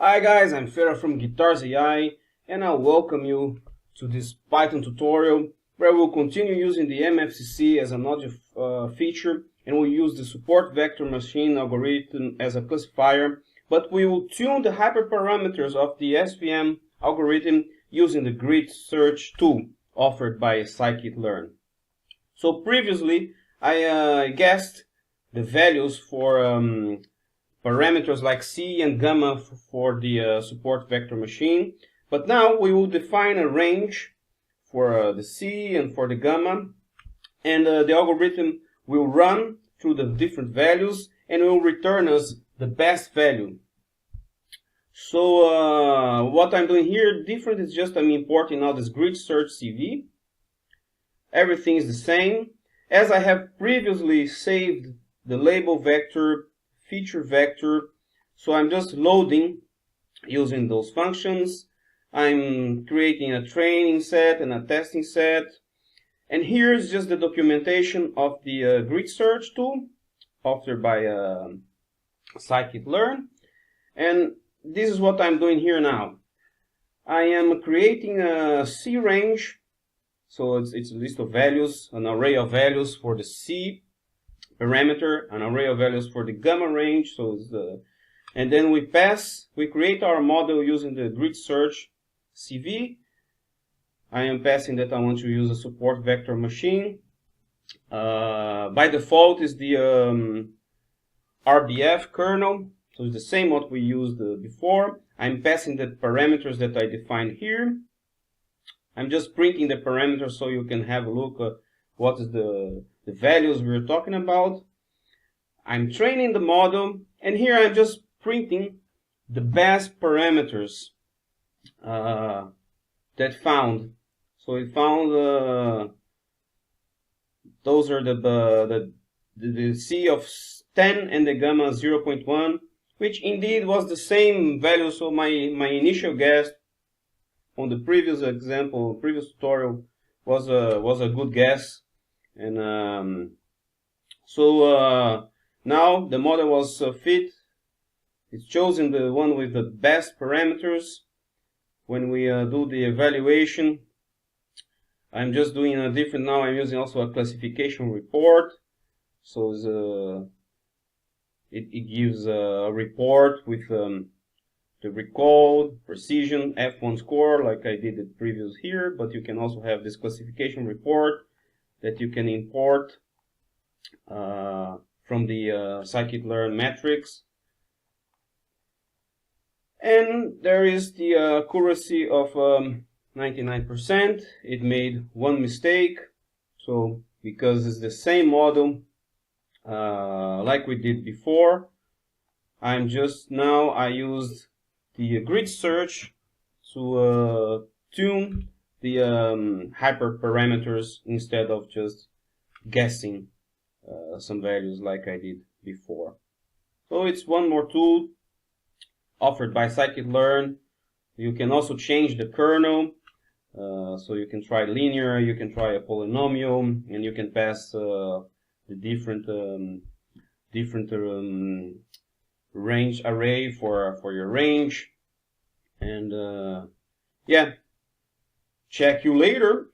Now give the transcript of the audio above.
Hi guys, I'm Fera from Guitars AI, and I'll welcome you to this Python tutorial where we'll continue using the MFCC as an audio feature, and we'll use the support vector machine algorithm as a classifier, but we will tune the hyperparameters of the SVM algorithm using the grid search tool offered by scikit-learn. So previously I guessed the values for parameters like C and gamma for the support vector machine. But now we will define a range for the C and for the gamma, and the algorithm will run through the different values and will return us the best value. So what I'm doing here different is just I'm importing now this grid search CV. Everything is the same. As I have previously saved the label vector, feature vector, so I'm just loading using those functions. I'm creating a training set and a testing set, and here's just the documentation of the grid search tool offered by scikit-learn. And this is what I'm doing here now. I am creating a C range, so it's a list of values, an array of values for the C parameter, an array of values for the gamma range. So it's and then we create our model using the grid search CV. I am passing that I want to use a support vector machine. By default is the RBF kernel, so it's the same what we used before. I'm passing the parameters that I defined here. I'm just printing the parameters so you can have a look at what is the values we're talking about. I'm training the model, and here I'm just printing the best parameters that found. So it found those are the C of 10 and the gamma 0.1, which indeed was the same value. So my initial guess on the previous example, previous tutorial, was a good guess. And so now the model was fit. It's chosen the one with the best parameters. When we do the evaluation, I'm just doing a different now. I'm using also a classification report. So it gives a report with the recall, precision, F1 score, like I did it previous here. But you can also have this classification report that you can import from the scikit-learn metrics. And there is the accuracy of 99%. It made one mistake. So because it's the same model like we did before, I used the grid search to tune the hyperparameters instead of just guessing some values like I did before. So it's one more tool offered by scikit-learn. You can also change the kernel, so you can try linear, you can try a polynomial, and you can pass the different range array for your range. And yeah, check you later.